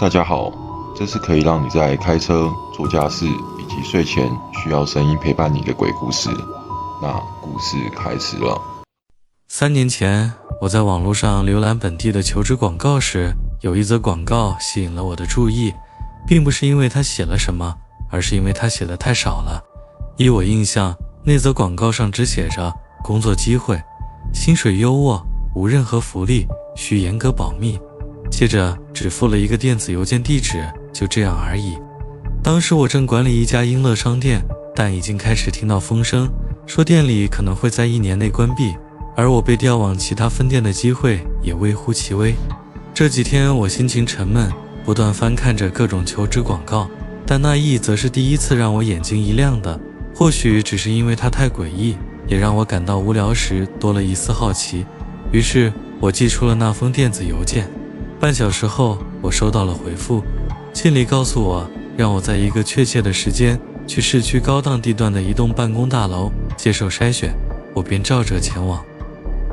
大家好，这是可以让你在开车、做家事以及睡前需要声音陪伴你的鬼故事。那故事开始了。3年前，我在网络上浏览本地的求职广告时，有一则广告吸引了我的注意，并不是因为他写了什么，而是因为他写的太少了。依我印象，那则广告上只写着工作机会，薪水优渥，无任何福利，需严格保密。接着只附了一个电子邮件地址，就这样而已。当时我正管理一家英乐商店，但已经开始听到风声，说店里可能会在1年内关闭，而我被调往其他分店的机会也微乎其微。这几天我心情沉闷，不断翻看着各种求职广告，但那一则是第一次让我眼睛一亮的，或许只是因为它太诡异，也让我感到无聊时多了一丝好奇。于是我寄出了那封电子邮件。半小时后，我收到了回复，信里告诉我让我在一个确切的时间去市区高档地段的一栋办公大楼接受筛选，我便照着前往。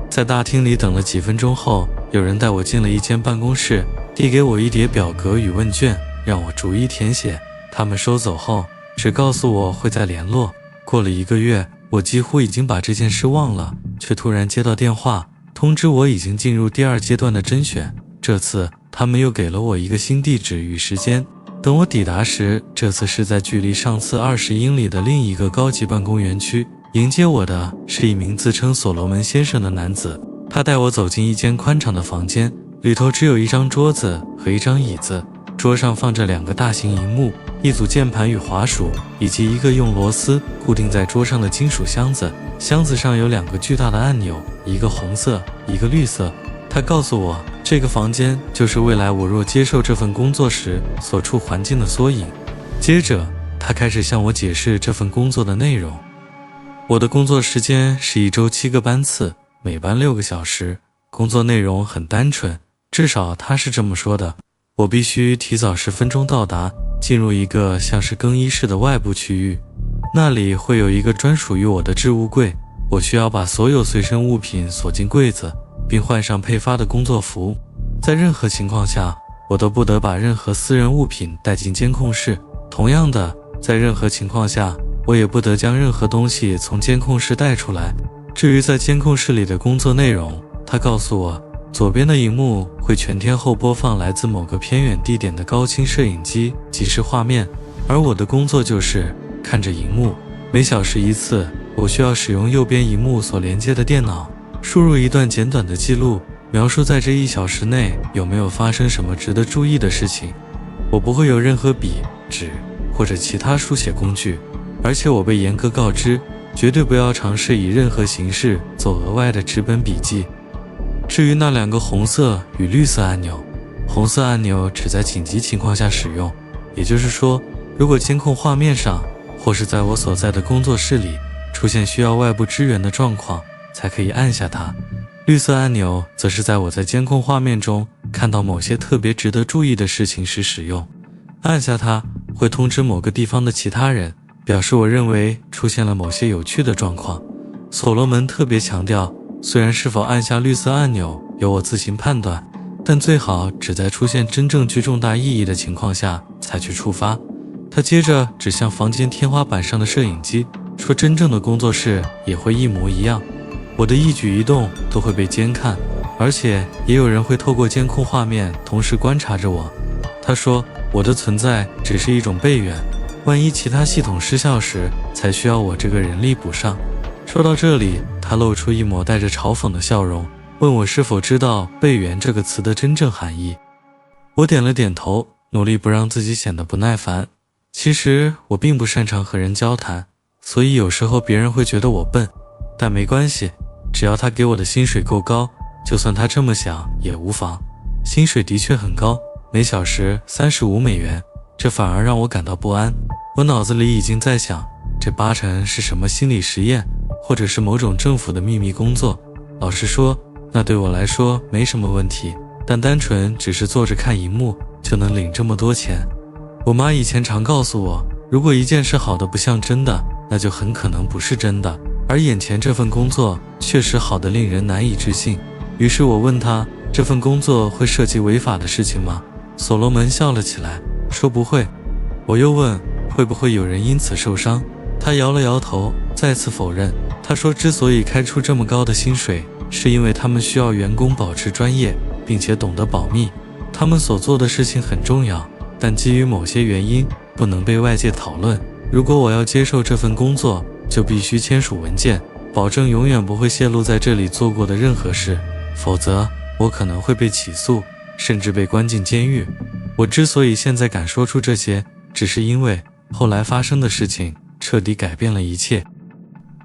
在大厅里等了几分钟后，有人带我进了一间办公室，递给我一叠表格与问卷，让我逐一填写。他们收走后，只告诉我会再联络。过了1个月，我几乎已经把这件事忘了，却突然接到电话，通知我已经进入第2阶段的甄选。这次他们又给了我一个新地址与时间。等我抵达时，这次是在距离上次20英里的另一个高级办公园区。迎接我的是一名自称所罗门先生的男子，他带我走进一间宽敞的房间，里头只有一张桌子和一张椅子，桌上放着2个大型萤幕，一组键盘与滑鼠，以及一个用螺丝固定在桌上的金属箱子。箱子上有2个巨大的按钮，一个红色，一个绿色。他告诉我，这个房间就是未来我若接受这份工作时所处环境的缩影。接着他开始向我解释这份工作的内容。我的工作时间是1周7个班次，每班6个小时，工作内容很单纯，至少他是这么说的。我必须提早10分钟到达，进入一个像是更衣室的外部区域，那里会有一个专属于我的置物柜，我需要把所有随身物品锁进柜子，并换上配发的工作服。在任何情况下，我都不得把任何私人物品带进监控室。同样的，在任何情况下，我也不得将任何东西从监控室带出来。至于在监控室里的工作内容，他告诉我，左边的荧幕会全天候播放来自某个偏远地点的高清摄影机即时画面，而我的工作就是看着荧幕。每小时1次，我需要使用右边荧幕所连接的电脑，输入一段简短的记录，描述在这1小时内有没有发生什么值得注意的事情。我不会有任何笔、纸或者其他书写工具，而且我被严格告知，绝对不要尝试以任何形式做额外的纸本笔记。至于那2个红色与绿色按钮，红色按钮只在紧急情况下使用，也就是说，如果监控画面上或是在我所在的工作室里出现需要外部支援的状况，才可以按下它。绿色按钮则是在我在监控画面中看到某些特别值得注意的事情时使用，按下它会通知某个地方的其他人，表示我认为出现了某些有趣的状况。所罗门特别强调，虽然是否按下绿色按钮由我自行判断，但最好只在出现真正具重大意义的情况下才去触发。他接着指向房间天花板上的摄影机，说真正的工作室也会一模一样，我的一举一动都会被监看，而且也有人会透过监控画面同时观察着我。他说，我的存在只是一种备援，万一其他系统失效时才需要我这个人力补上。说到这里，他露出一抹带着嘲讽的笑容，问我是否知道备援这个词的真正含义。我点了点头，努力不让自己显得不耐烦。其实我并不擅长和人交谈，所以有时候别人会觉得我笨，但没关系，只要他给我的薪水够高，就算他这么想也无妨。薪水的确很高，每小时35美元，这反而让我感到不安。我脑子里已经在想，这8成是什么心理实验，或者是某种政府的秘密工作。老实说，那对我来说没什么问题，但单纯只是坐着看荧幕就能领这么多钱。我妈以前常告诉我，如果一件事好的不像真的，那就很可能不是真的，而眼前这份工作确实好得令人难以置信。于是我问她，这份工作会涉及违法的事情吗？所罗门笑了起来，说不会。我又问会不会有人因此受伤，他摇了摇头，再次否认。他说之所以开出这么高的薪水，是因为他们需要员工保持专业，并且懂得保密。他们所做的事情很重要，但基于某些原因不能被外界讨论。如果我要接受这份工作，就必须签署文件，保证永远不会泄露在这里做过的任何事，否则我可能会被起诉，甚至被关进监狱。我之所以现在敢说出这些，只是因为后来发生的事情彻底改变了一切。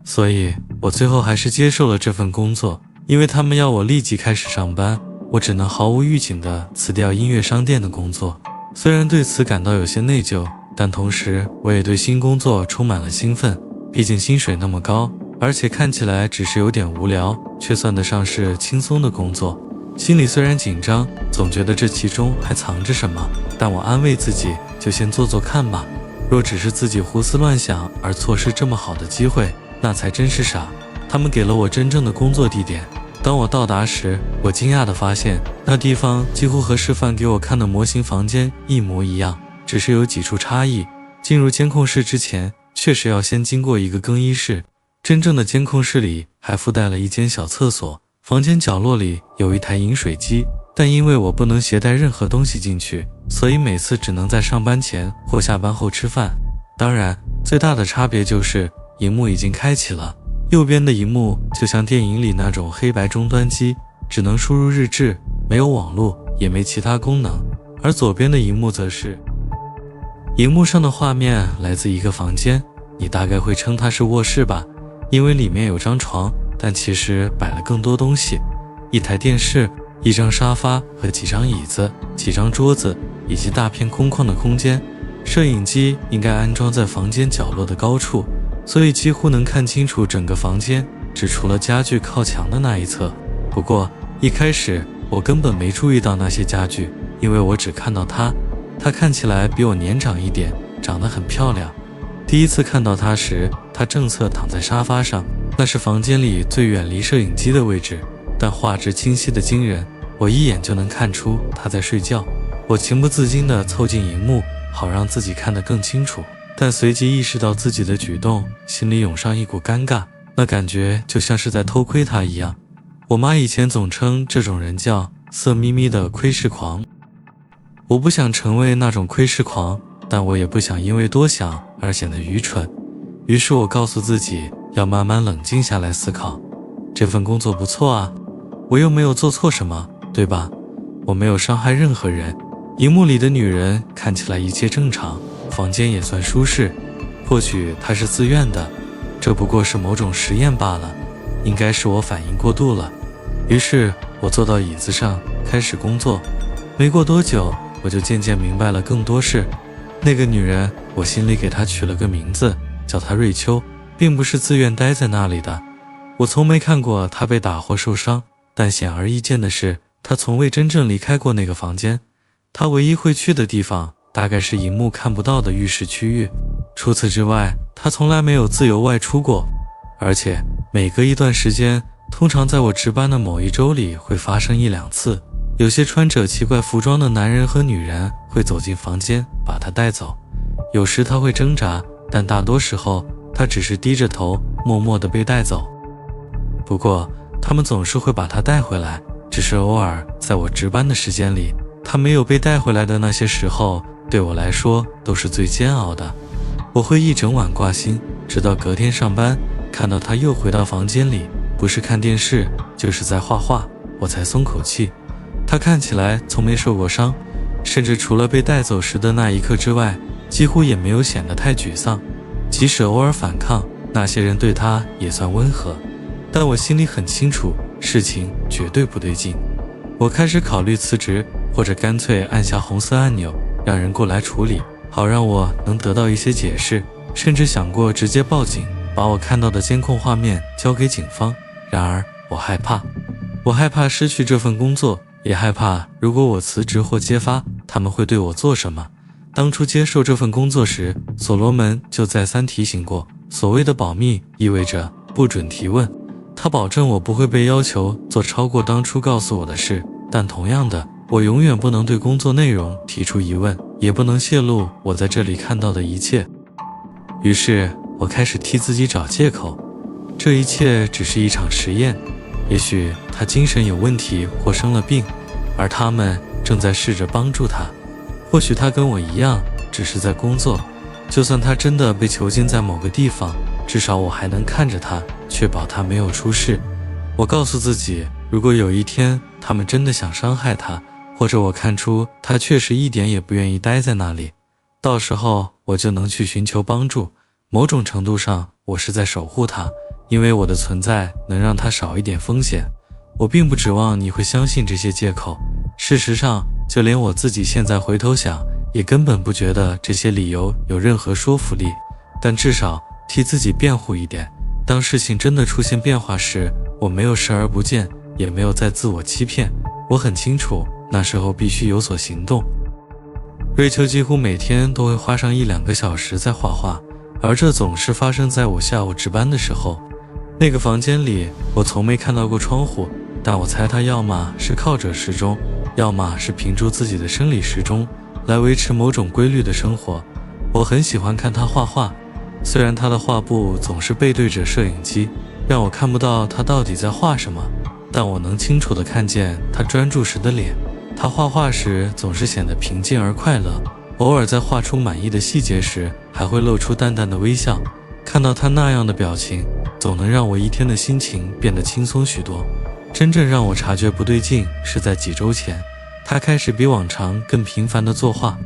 所以我最后还是接受了这份工作，因为他们要我立即开始上班，我只能毫无预警地辞掉音乐商店的工作。虽然对此感到有些内疚，但同时我也对新工作充满了兴奋，毕竟薪水那么高，而且看起来只是有点无聊，却算得上是轻松的工作。心里虽然紧张，总觉得这其中还藏着什么，但我安慰自己，就先做做看吧。若只是自己胡思乱想而错失这么好的机会，那才真是傻。他们给了我真正的工作地点。当我到达时，我惊讶地发现，那地方几乎和示范给我看的模型房间一模一样，只是有几处差异。进入监控室之前，确实要先经过一个更衣室。真正的监控室里还附带了一间小厕所，房间角落里有一台饮水机，但因为我不能携带任何东西进去，所以每次只能在上班前或下班后吃饭。当然，最大的差别就是荧幕已经开启了，右边的荧幕就像电影里那种黑白终端机，只能输入日志，没有网络，也没其他功能。而左边的荧幕则是，荧幕上的画面来自一个房间，你大概会称它是卧室吧，因为里面有张床，但其实摆了更多东西，一台电视，一张沙发和几张椅子，几张桌子，以及大片空旷的空间。摄影机应该安装在房间角落的高处，所以几乎能看清楚整个房间，只除了家具靠墙的那一侧。不过一开始我根本没注意到那些家具，因为我只看到她看起来比我年长一点，长得很漂亮。第一次看到她时，她正侧躺在沙发上，那是房间里最远离摄影机的位置，但画质清晰的惊人，我一眼就能看出她在睡觉。我情不自禁地凑近荧幕，好让自己看得更清楚，但随即意识到自己的举动，心里涌上一股尴尬，那感觉就像是在偷窥她一样。我妈以前总称这种人叫色眯眯的窥视狂。我不想成为那种窥视狂，但我也不想因为多想而显得愚蠢。于是我告诉自己要慢慢冷静下来思考，这份工作不错啊，我又没有做错什么，对吧？我没有伤害任何人，荧幕里的女人看起来一切正常，房间也算舒适，或许她是自愿的，这不过是某种实验罢了，应该是我反应过度了。于是我坐到椅子上开始工作，没过多久我就渐渐明白了更多事。那个女人，我心里给她取了个名字，叫她瑞秋，并不是自愿待在那里的。我从没看过她被打或受伤，但显而易见的是，她从未真正离开过那个房间。她唯一会去的地方大概是荧幕看不到的浴室区域，除此之外，她从来没有自由外出过。而且每隔一段时间，通常在我值班的某一周里会发生1-2次，有些穿着奇怪服装的男人和女人会走进房间把她带走。有时她会挣扎，但大多时候她只是低着头默默地被带走。不过他们总是会把她带回来，只是偶尔在我值班的时间里，她没有被带回来的那些时候，对我来说都是最煎熬的。我会一整晚挂心，直到隔天上班，看到她又回到房间里，不是看电视就是在画画，我才松口气。她看起来从没受过伤，甚至除了被带走时的那一刻之外，几乎也没有显得太沮丧。即使偶尔反抗，那些人对她也算温和，但我心里很清楚，事情绝对不对劲。我开始考虑辞职，或者干脆按下红色按钮，让人过来处理，好让我能得到一些解释，甚至想过直接报警，把我看到的监控画面交给警方。然而我害怕失去这份工作，也害怕如果我辞职或揭发，他们会对我做什么。当初接受这份工作时，所罗门就再三提醒过，所谓的保密意味着不准提问。他保证我不会被要求做超过当初告诉我的事，但同样的，我永远不能对工作内容提出疑问，也不能泄露我在这里看到的一切。于是我开始替自己找借口，这一切只是一场实验，也许他精神有问题或生了病，而他们正在试着帮助他。或许他跟我一样，只是在工作。就算他真的被囚禁在某个地方，至少我还能看着他，确保他没有出事。我告诉自己，如果有一天他们真的想伤害他，或者我看出他确实一点也不愿意待在那里，到时候我就能去寻求帮助。某种程度上，我是在守护他，因为我的存在能让他少一点风险。我并不指望你会相信这些借口，事实上，就连我自己现在回头想，也根本不觉得这些理由有任何说服力。但至少替自己辩护一点，当事情真的出现变化时，我没有视而不见，也没有再自我欺骗。我很清楚，那时候必须有所行动。瑞秋几乎每天都会花上1-2个小时在画画，而这总是发生在我下午值班的时候。那个房间里，我从没看到过窗户，但我猜他要么是靠着时钟，要么是凭住自己的生理时钟来维持某种规律的生活。我很喜欢看他画画，虽然他的画布总是背对着摄影机，让我看不到他到底在画什么，但我能清楚地看见他专注时的脸。他画画时总是显得平静而快乐，偶尔在画出满意的细节时，还会露出淡淡的微笑。看到他那样的表情，总能让我一天的心情变得轻松许多。真正让我察觉不对劲是在几周前，他开始比往常更频繁地作画，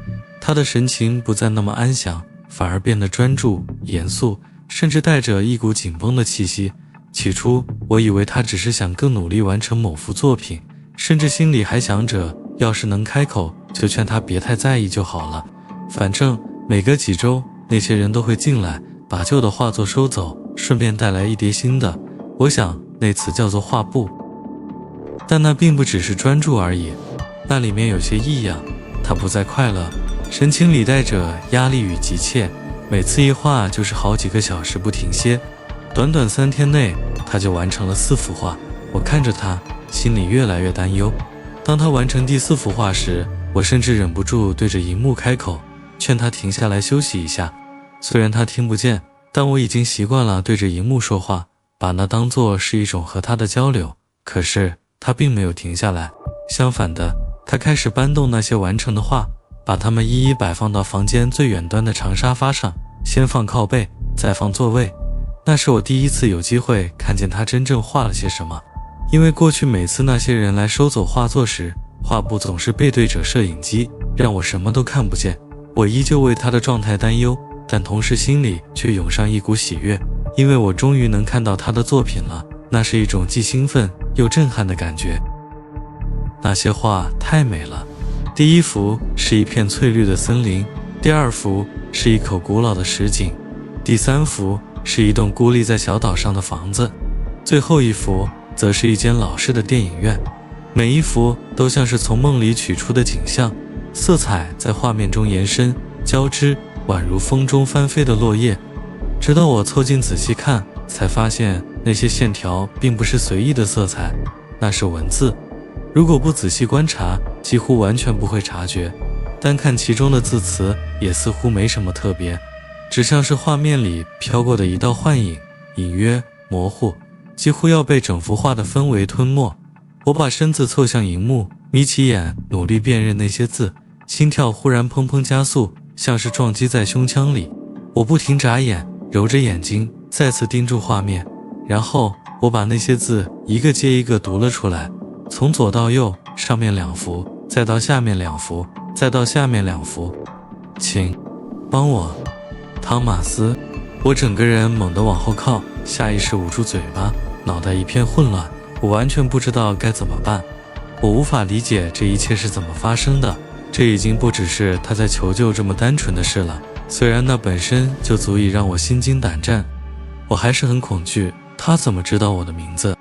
他的神情不再那么安详，反而变得专注、严肃，甚至带着一股紧绷的气息。起初，我以为他只是想更努力完成某幅作品，甚至心里还想着，要是能开口，就劝他别太在意就好了。反正每隔几周，那些人都会进来，把旧的画作收走，顺便带来一叠新的。我想那词叫做画布。但那并不只是专注而已，那里面有些异样。他不再快乐，神情里带着压力与急切，每次一画就是好几个小时不停歇。短短3天内，他就完成了4幅画。我看着他，心里越来越担忧。当他完成第4幅画时，我甚至忍不住对着荧幕开口，劝他停下来休息一下。虽然他听不见，但我已经习惯了对着荧幕说话，把那当作是一种和他的交流。可是他并没有停下来，相反的，他开始搬动那些完成的画，把它们一一摆放到房间最远端的长沙发上，先放靠背，再放座位。那是我第一次有机会看见他真正画了些什么，因为过去每次那些人来收走画作时，画布总是背对着摄影机，让我什么都看不见。我依旧为他的状态担忧，但同时心里却涌上一股喜悦，因为我终于能看到他的作品了。那是一种既兴奋又震撼的感觉。那些画太美了。第1幅是一片翠绿的森林，第2幅是一口古老的石井，第3幅是一栋孤立在小岛上的房子，最后1幅则是一间老式的电影院。每一幅都像是从梦里取出的景象，色彩在画面中延伸交织，宛如风中翻飞的落叶。直到我凑近仔细看，才发现那些线条并不是随意的色彩，那是文字。如果不仔细观察，几乎完全不会察觉，单看其中的字词也似乎没什么特别，只像是画面里飘过的一道幻影，隐约模糊，几乎要被整幅画的氛围吞没。我把身子凑向荧幕，眯起眼努力辨认那些字，心跳忽然砰砰加速，像是撞击在胸腔里。我不停眨眼，揉着眼睛，再次盯住画面，然后我把那些字一个接一个读了出来，从左到右，上面2幅，再到下面2幅，再到下面2幅。请帮我，汤马斯。我整个人猛地往后靠，下意识捂住嘴巴，脑袋一片混乱，我完全不知道该怎么办。我无法理解这一切是怎么发生的，这已经不只是他在求救这么单纯的事了，虽然那本身就足以让我心惊胆战。我还是很恐惧，他怎么知道我的名字？